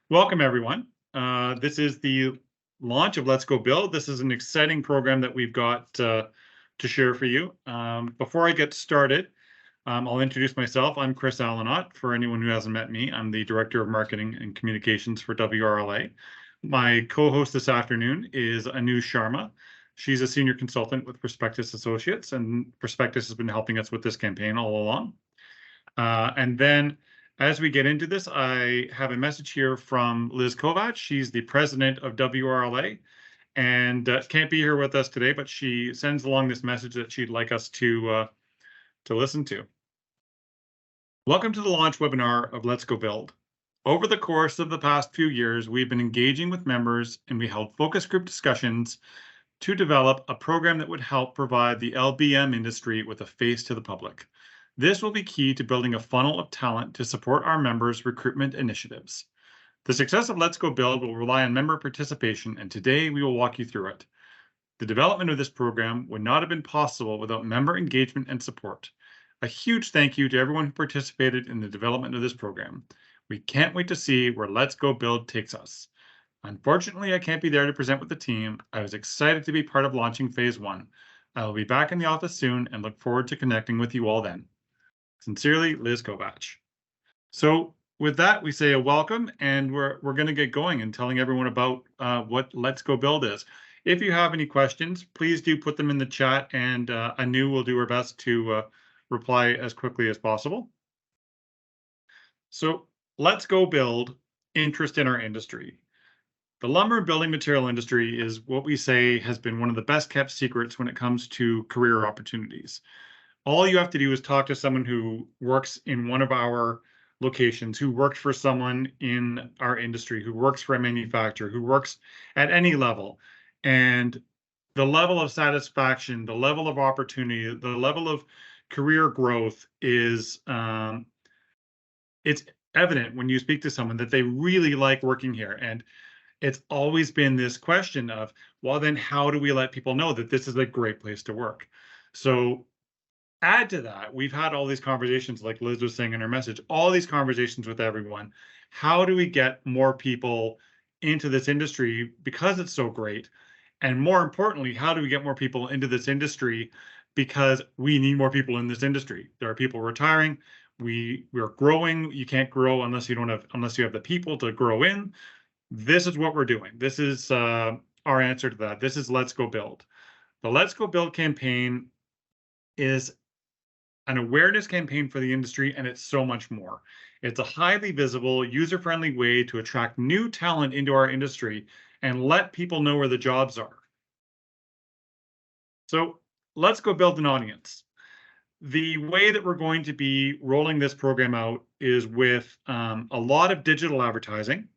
Welcome, everyone. This is the launch of Let's Go Build. This is an exciting program that we've got to share for you. Before I get started, I'll introduce myself. I'm Chris Allenott. For anyone who hasn't met me, I'm the Director of Marketing and Communications for WRLA. My co-host this afternoon is Anu Sharma. She's a senior consultant with Prospectus Associates, and Prospectus has been helping us with this campaign all along. And then as we get into this, I have a message here from Liz Kovac. She's the president of WRLA and can't be here with us today, but she sends along this message that she'd like us to listen to. Welcome to the launch webinar of Let's Go Build. Over the course of the past few years, we've been engaging with members and we held focus group discussions to develop a program that would help provide the LBM industry with a face to the public. This will be key to building a funnel of talent to support our members' recruitment initiatives. The success of Let's Go Build will rely on member participation, and today we will walk you through it. The development of this program would not have been possible without member engagement and support. A huge thank you to everyone who participated in the development of this program. We can't wait to see where Let's Go Build takes us. Unfortunately, I can't be there to present with the team. I was excited to be part of launching phase 1. I will be back in the office soon and look forward to connecting with you all then. Sincerely, Liz Kovac. So with that, we say a welcome, and we're going to get going and telling everyone about what Let's Go Build is. If you have any questions, please do put them in the chat, and Anu will do her best to reply as quickly as possible. So Let's Go Build, interest in our industry. The lumber and building material industry is what we say has been one of the best kept secrets when it comes to career opportunities. All you have to do is talk to someone who works in one of our locations, who worked for someone in our industry, who works for a manufacturer, who works at any level. And the level of satisfaction, the level of opportunity, the level of career growth is, it's evident when you speak to someone that they really like working here. And it's always been this question of, well, then how do we let people know that this is a great place to work? So add to that, we've had all these conversations, like Liz was saying in her message, all these conversations with everyone. How do we get more people into this industry because it's so great? And more importantly, how do we get more people into this industry because we need more people in this industry? There are people retiring. We're growing. You can't grow unless you have the people to grow in. This is what we're doing. This is our answer to that. This is Let's Go Build. The Let's Go Build campaign is an awareness campaign for the industry, and it's so much more. It's a highly visible, user-friendly way to attract new talent into our industry and let people know where the jobs are. So let's go build an audience. The way that we're going to be rolling this program out is with a lot of digital advertising.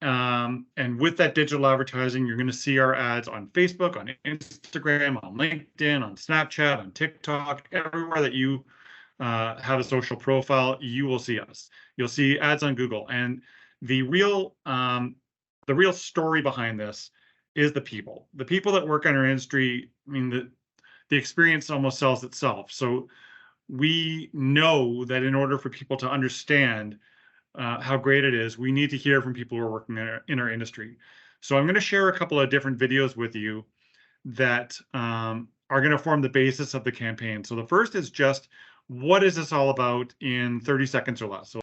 And with that digital advertising, you're going to see our ads on Facebook, on Instagram, on LinkedIn, on Snapchat, on TikTok, everywhere that you have a social profile, you will see us. You'll see ads on Google. And the real story behind this is the people that work in our industry. I mean, the experience almost sells itself. So we know that in order for people to understand how great it is, we need to hear from people who are working in our industry. So I'm going to share a couple of different videos with you that are going to form the basis of the campaign. So the first is just, what is this all about in 30 seconds or less? So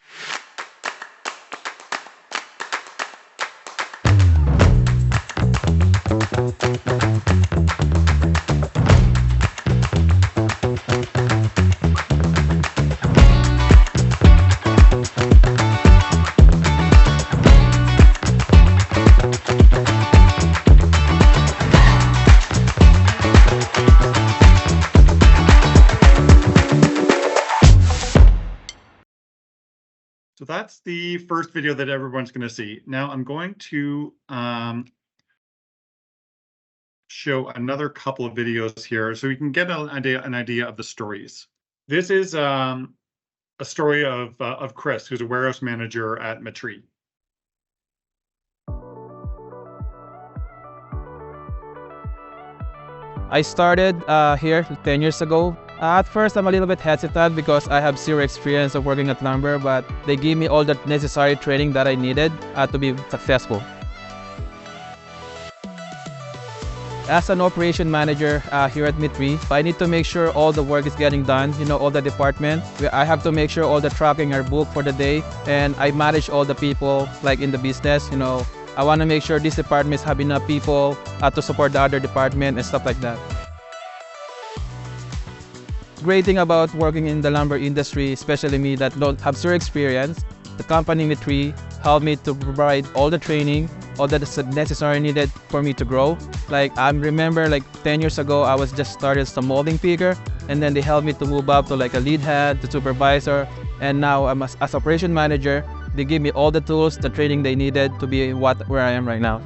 So that's the first video that everyone's going to see. Now I'm going to show another couple of videos here so we can get an idea of the stories. This is a story of Chris, who's a warehouse manager at Matri. I started here 10 years ago At first, I'm a little bit hesitant because I have zero experience of working at lumber, but they gave me all the necessary training that I needed to be successful. As an operation manager here at MIT3, I need to make sure all the work is getting done, all the department. I have to make sure all the tracking are booked for the day, and I manage all the people like in the business, I want to make sure these departments have enough people to support the other department and stuff like that. Great thing about working in the lumber industry, especially me that don't have zero experience, the company MIT3 helped me to provide all the training, all that is necessary needed for me to grow. Like I remember 10 years ago, I was just started as a molding picker, and then they helped me to move up to like a lead hand, to supervisor, and now I'm as operation manager. They give me all the tools, the training they needed to be where I am right now.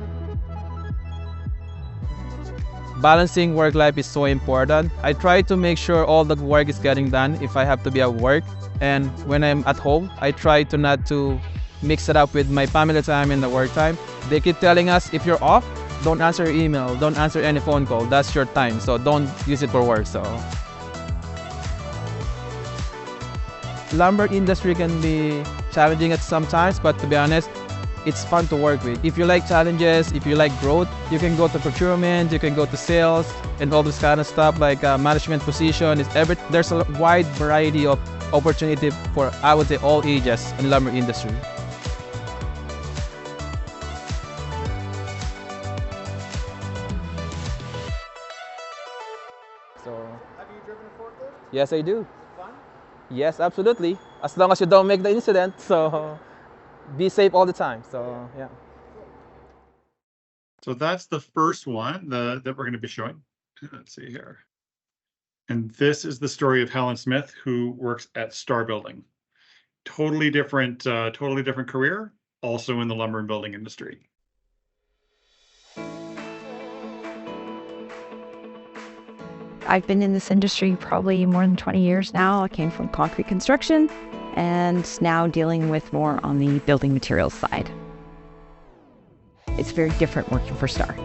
Balancing work life is so important. I try to make sure all the work is getting done if I have to be at work. And when I'm at home, I try to not to mix it up with my family time and the work time. They keep telling us if you're off, don't answer email, don't answer any phone call. That's your time, so don't use it for work. So lumber industry can be challenging at some times, but to be honest, it's fun to work with. If you like challenges, if you like growth, you can go to procurement, you can go to sales, and all this kind of stuff like management position. There's a wide variety of opportunity for, I would say, all ages in lumber industry. So, have you driven a forklift? Yes, I do. Fun? Yes, absolutely. As long as you don't make the incident, so be safe all the time. So yeah. So that's the first one that we're going to be showing. Let's see here. And this is the story of Helen Smith, who works at Star Building. Totally different career, also in the lumber and building industry. I've been in this industry probably more than 20 years now. I came from concrete construction and now dealing with more on the building materials side. It's very different working for Star.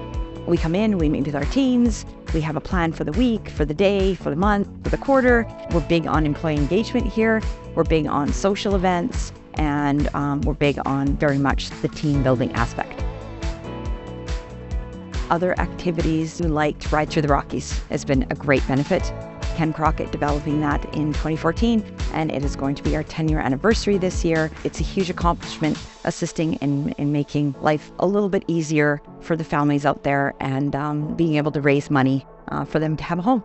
We come in, we meet with our teams, we have a plan for the week, for the day, for the month, for the quarter. We're big on employee engagement here. We're big on social events, and we're big on very much the team building aspect. Other activities like Ride Through the Rockies has been a great benefit. Ken Crockett developing that in 2014, and it is going to be our 10-year anniversary this year. It's a huge accomplishment, assisting in making life a little bit easier for the families out there, and being able to raise money for them to have a home.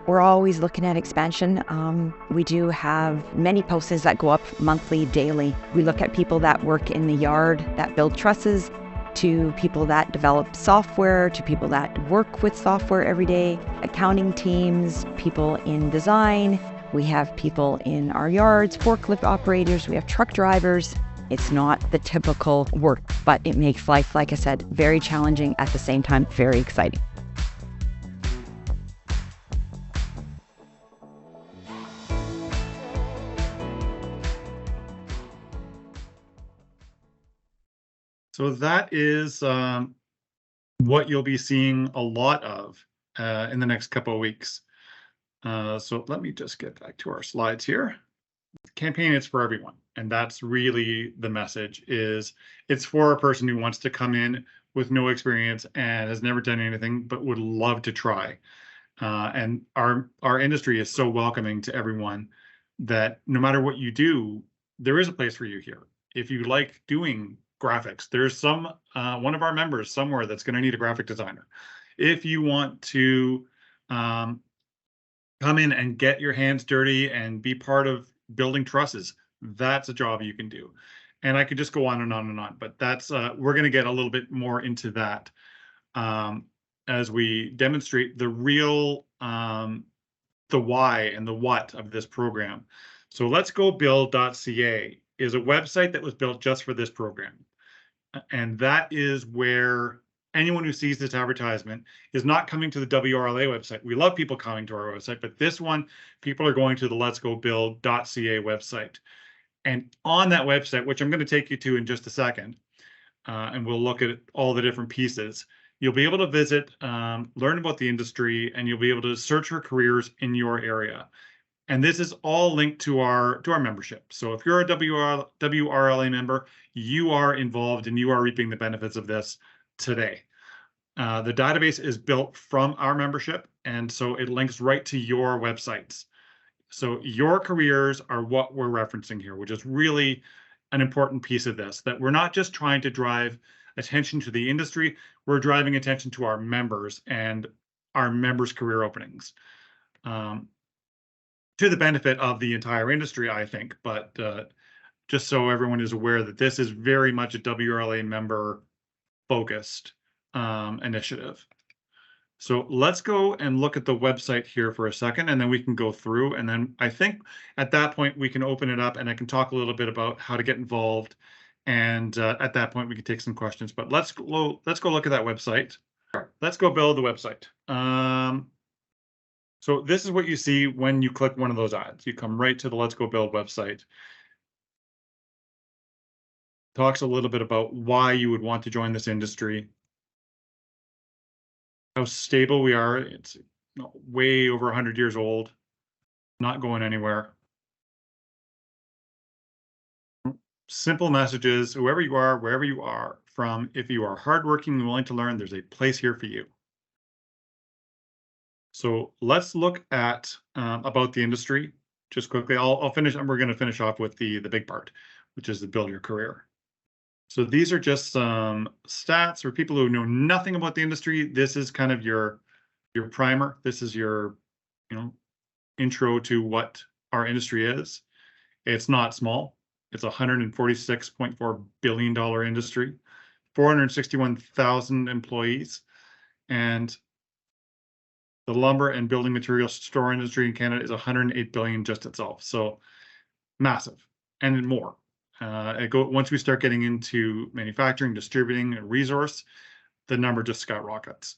We're always looking at expansion. We do have many postings that go up monthly, daily. We look at people that work in the yard, that build trusses, to people that develop software, to people that work with software every day, accounting teams, people in design. We have people in our yards, forklift operators, we have truck drivers. It's not the typical work, but it makes life, like I said, very challenging, at the same time, very exciting. So that is what you'll be seeing a lot of in the next couple of weeks. So let me just get back to our slides here. Campaign is for everyone, and that's really the message. Is it's for a person who wants to come in with no experience and has never done anything but would love to try. And our industry is so welcoming to everyone that no matter what you do, there is a place for you here. If you like doing graphics, there's one of our members somewhere that's going to need a graphic designer. If you want to come in and get your hands dirty and be part of building trusses, that's a job you can do. And I could just go on and on and on, but that's we're going to get a little bit more into that as we demonstrate the real the why and the what of this program. So let's go build.ca is a website that was built just for this program. And that is where anyone who sees this advertisement is not coming to the WRLA website. We love people coming to our website, but this one, people are going to the Let's Go Build.ca website. And on that website, which I'm going to take you to in just a second, and we'll look at all the different pieces, You'll be able to visit, learn about the industry, and you'll be able to search for careers in your area. And this is all linked to our membership. So if you're a WRLA member, you are involved and you are reaping the benefits of this today. The database is built from our membership, and so it links right to your websites. So your careers are what we're referencing here, which is really an important piece of this, that we're not just trying to drive attention to the industry, we're driving attention to our members and our members' career openings. To the benefit of the entire industry, I think, but just so everyone is aware that this is very much a WRLA member focused initiative. So let's go and look at the website here for a second, and then we can go through. And then I think at that point we can open it up and I can talk a little bit about how to get involved. And at that point we can take some questions. But let's go look at that website. Let's go build the website. So this is what you see when you click one of those ads. You come right to the Let's Go Build website. Talks a little bit about why you would want to join this industry, how stable we are. It's way over 100 years old, not going anywhere. Simple messages, whoever you are, wherever you are from, if you are hardworking and willing to learn, there's a place here for you. So let's look at about the industry just quickly. I'll finish, and we're going to finish off with the big part, which is the build your career. So these are just some stats for people who know nothing about the industry. This is kind of your primer. This is your intro to what our industry is. It's not small. It's a $146.4 billion industry, 461,000 employees, and the lumber and building materials store industry in Canada is 108 billion just itself. So massive, and more. Once we start getting into manufacturing, distributing, and resource, the number just skyrockets.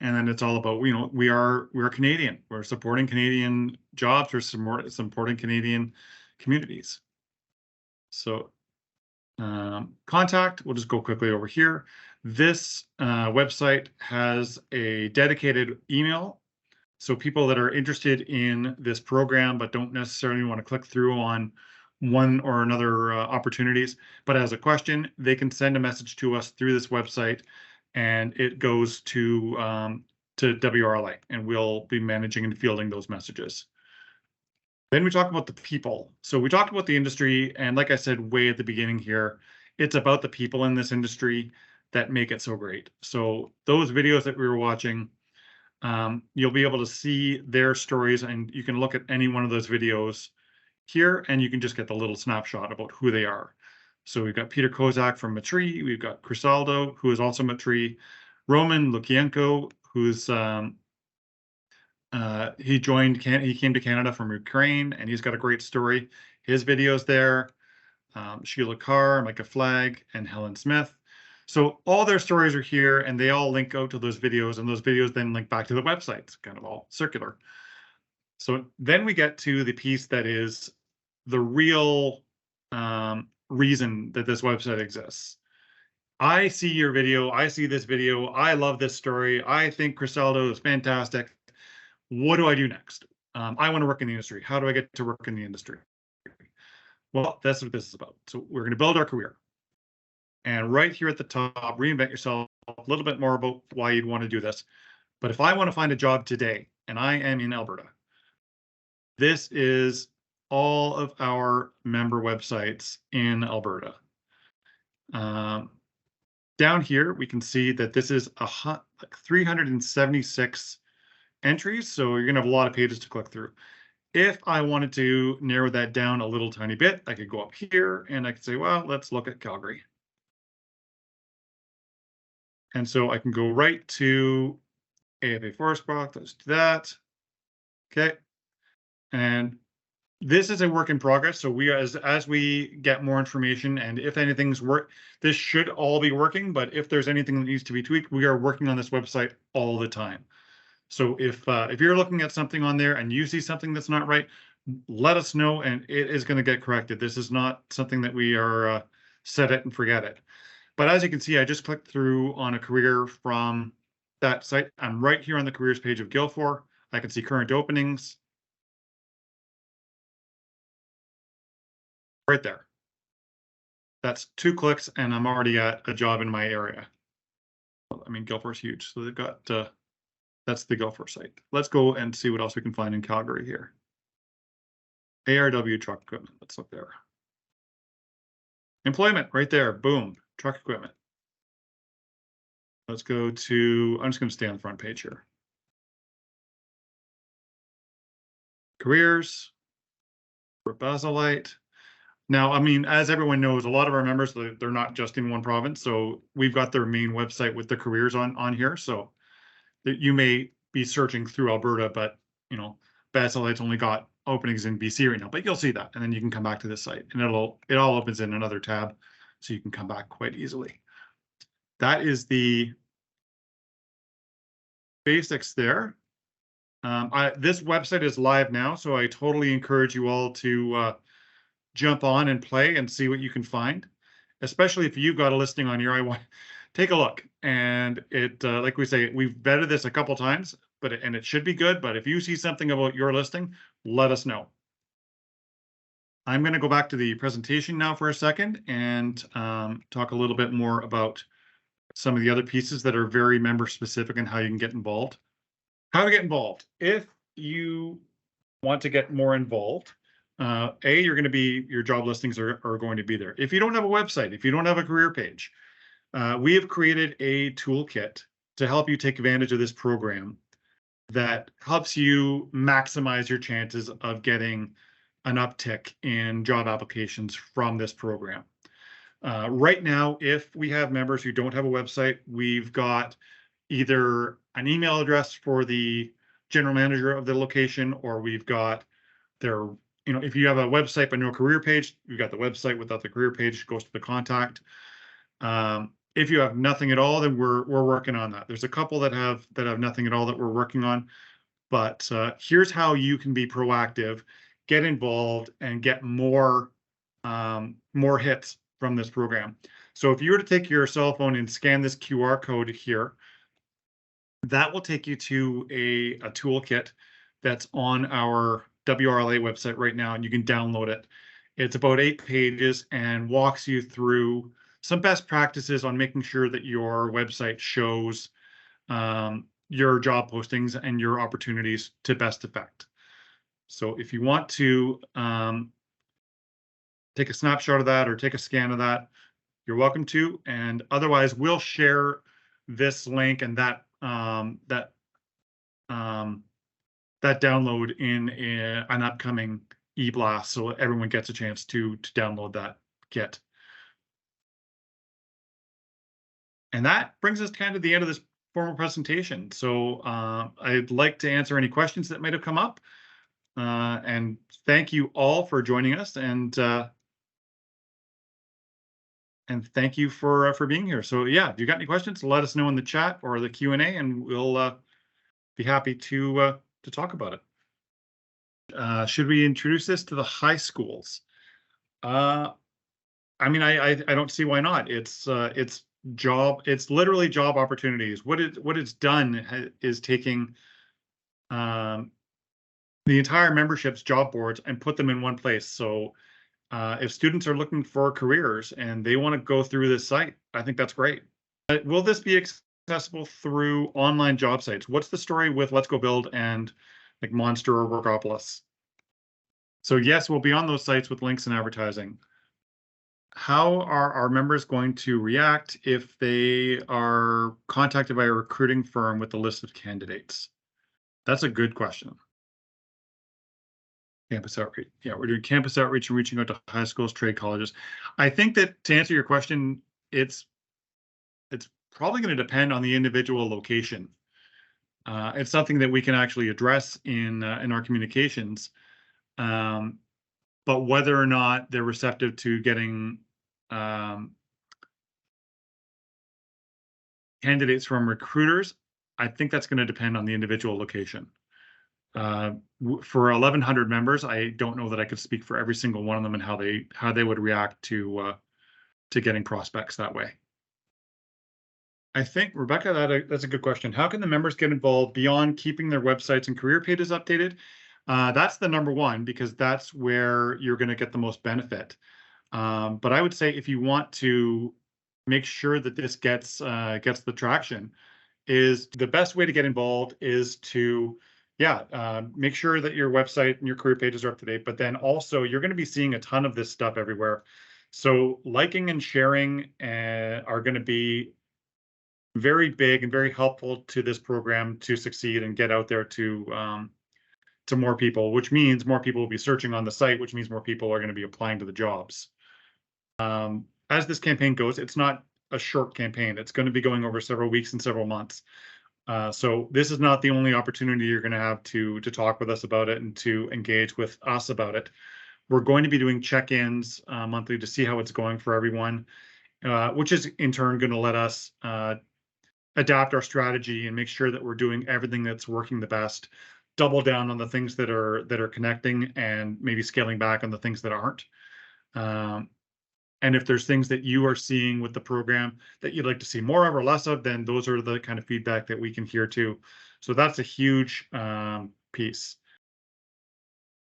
And then it's all about, we're Canadian. We're supporting Canadian jobs. We're supporting Canadian communities. So contact, we'll just go quickly over here. This website has a dedicated email. So people that are interested in this program but don't necessarily want to click through on one or another opportunities, but as a question, they can send a message to us through this website, and it goes to WRLA, and we'll be managing and fielding those messages. Then we talk about the people. So we talked about the industry, and like I said way at the beginning here, it's about the people in this industry that make it so great. So those videos that we were watching, you'll be able to see their stories, and you can look at any one of those videos here, and you can just get the little snapshot about who they are. So we've got Peter Kozak from Matri, we've got Crisaldo, who is also Matri, Roman Lukienko, who's he came to Canada from Ukraine, and he's got a great story. His video's there. Sheila Carr, Micah Flagg, and Helen Smith. So all their stories are here, and they all link out to those videos, and those videos then link back to the website. It's kind of all circular. So then we get to the piece that is the real reason that this website exists. I see your video. I see this video. I love this story. I think Crisaldo is fantastic. What do I do next? I want to work in the industry. How do I get to work in the industry? Well, that's what this is about. So we're going to build our career. And right here at the top, reinvent yourself, a little bit more about why you'd want to do this. But if I want to find a job today, and I am in Alberta, this is all of our member websites in Alberta. Down here, we can see that this is 376 entries, so you're going to have a lot of pages to click through. If I wanted to narrow that down a little tiny bit, I could go up here and I could say, well, let's look at Calgary. And so I can go right to AFA Forest Products. Let's do that. Okay. And this is a work in progress. So we, as we get more information, and if anything's this should all be working, but if there's anything that needs to be tweaked, we are working on this website all the time. So if you're looking at something on there and you see something that's not right, let us know, and it is going to get corrected. This is not something that we are set it and forget it. But as you can see, I just clicked through on a career from that site. I'm right here on the careers page of Guilford. I can see current openings. Right there. That's 2 clicks and I'm already at a job in my area. I mean, Guilford's huge. So they've got, that's the Guilford site. Let's go and see what else we can find in Calgary here. ARW truck equipment. Let's look there. Employment right there. Boom. Truck equipment. Let's go to, I'm just going to stay on the front page here. Careers. For Basilite. Now, I mean, as everyone knows, a lot of our members, they're not just in one province. So we've got their main website with the careers on here. So you may be searching through Alberta, but you know, Basilite's only got openings in BC right now, but you'll see that. And then you can come back to this site and it all opens in another tab. So you can come back quite easily. That is the basics there. This website is live now, so I totally encourage you all to jump on and play and see what you can find, especially if you've got a listing on your I take a look. And it, like we say, we've vetted this a couple times, but it should be good. But if you see something about your listing, let us know. I'm going to go back to the presentation now for a second and talk a little bit more about some of the other pieces that are very member specific and how you can get involved. How to get involved. If you want to get more involved, you're going to be, your job listings are going to be there. If you don't have a website, if you don't have a career page, we have created a toolkit to help you take advantage of this program that helps you maximize your chances of getting an uptick in job applications from this program. Right now, if we have members who don't have a website, we've got either an email address for the general manager of the location, or we've got their, you know, if you have a website but no career page, you've got the website without the career page, goes to the contact. If you have nothing at all, then we're working on that. There's a couple that have nothing at all that we're working on, but here's how you can be proactive, get involved, and get more hits from this program. So if you were to take your cell phone and scan this QR code here, that will take you to a toolkit that's on our WRLA website right now, and you can download it. It's about 8 pages and walks you through some best practices on making sure that your website shows your job postings and your opportunities to best effect. So if you want to take a snapshot of that or take a scan of that, you're welcome to. And otherwise, we'll share this link and that download in an upcoming e-blast, so everyone gets a chance to download that kit. And that brings us kind of the end of this formal presentation. So I'd like to answer any questions that might have come up. And thank you all for joining us, and thank you for being here. So yeah, if you got any questions, let us know in the chat or the Q&A, and we'll be happy to talk about it. Should we introduce this to the high schools? I mean, I don't see why not. It's literally job opportunities. What it's done is taking the entire membership's job boards and put them in one place. So if students are looking for careers and they want to go through this site, I think that's great. Will this be accessible through online job sites? What's the story with Let's Go Build and like Monster or Workopolis? So yes, we'll be on those sites with links and advertising. How are our members going to react if they are contacted by a recruiting firm with a list of candidates? That's a good question. Campus outreach. Yeah, we're doing campus outreach and reaching out to high schools, trade colleges. I think that to answer your question, it's probably going to depend on the individual location. It's something that we can actually address in our communications. But whether or not they're receptive to getting candidates from recruiters, I think that's going to depend on the individual location. For 1,100 members, I don't know that I could speak for every single one of them and how they would react to getting prospects that way. I think, Rebecca, that's a good question. How can the members get involved beyond keeping their websites and career pages updated? That's the number one, because that's where you're going to get the most benefit. But I would say if you want to make sure that this gets the traction, is the best way to get involved is to, yeah, make sure that your website and your career pages are up to date. But then also, you're going to be seeing a ton of this stuff everywhere. So liking and sharing are going to be very big and very helpful to this program to succeed and get out there to more people, which means more people will be searching on the site, which means more people are going to be applying to the jobs. As this campaign goes, it's not a short campaign. It's going to be going over several weeks and several months. So this is not the only opportunity you're going to have to talk with us about it and to engage with us about it. We're going to be doing check-ins monthly to see how it's going for everyone, which is in turn going to let us adapt our strategy and make sure that we're doing everything that's working the best, double down on the things that are connecting, and maybe scaling back on the things that aren't. And if there's things that you are seeing with the program that you'd like to see more of or less of, then those are the kind of feedback that we can hear too. So that's a huge piece.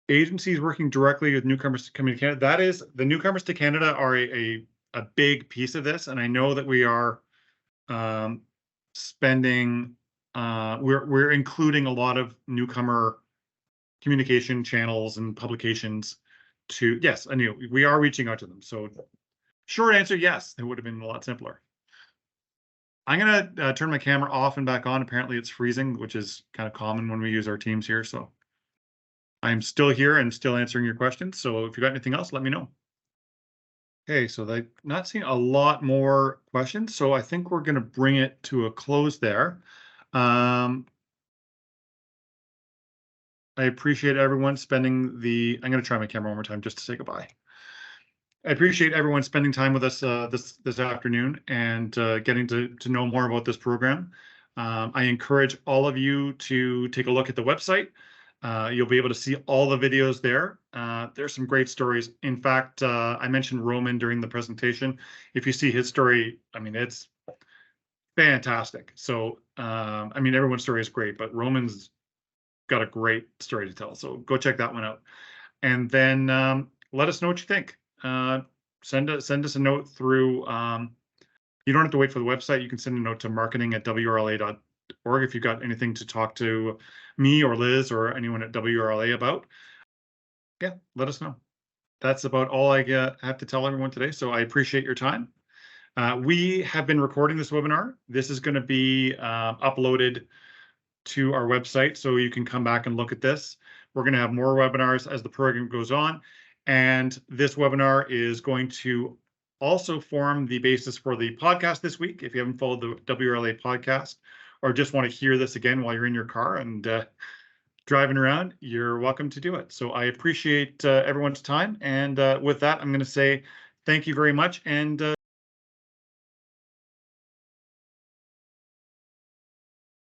Agencies working directly with newcomers coming to Canada. That is, the newcomers to Canada are a big piece of this, and I know that we are spending. We're including a lot of newcomer communication channels and publications to. Yes, I knew we are reaching out to them. So short answer, yes, it would have been a lot simpler. I'm gonna turn my camera off and back on. Apparently it's freezing, which is kind of common when we use our Teams here. So I'm still here and still answering your questions. So if you got anything else, let me know. Okay, so they've not seen a lot more questions. So I think we're gonna bring it to a close there. I appreciate everyone spending I'm gonna try my camera one more time just to say goodbye. I appreciate everyone spending time with us this afternoon and getting to know more about this program. I encourage all of you to take a look at the website. You'll be able to see all the videos there. There's some great stories. In fact, I mentioned Roman during the presentation. If you see his story, I mean, it's fantastic. So, I mean, everyone's story is great, but Roman's got a great story to tell. So go check that one out. And then let us know what you think. Send us a note through. You don't have to wait for the website. You can send a note to marketing@wrla.org if you've got anything to talk to me or Liz or anyone at WRLA about. Yeah, let us know. That's about all I have to tell everyone today. So I appreciate your time. We have been recording this webinar. This is going to be uploaded to our website, so you can come back and look at this. We're going to have more webinars as the program goes on. And this webinar is going to also form the basis for the podcast this week. If you haven't followed the WRLA podcast or just want to hear this again while you're in your car and driving around, you're welcome to do it. So I appreciate everyone's time. And with that, I'm going to say thank you very much. And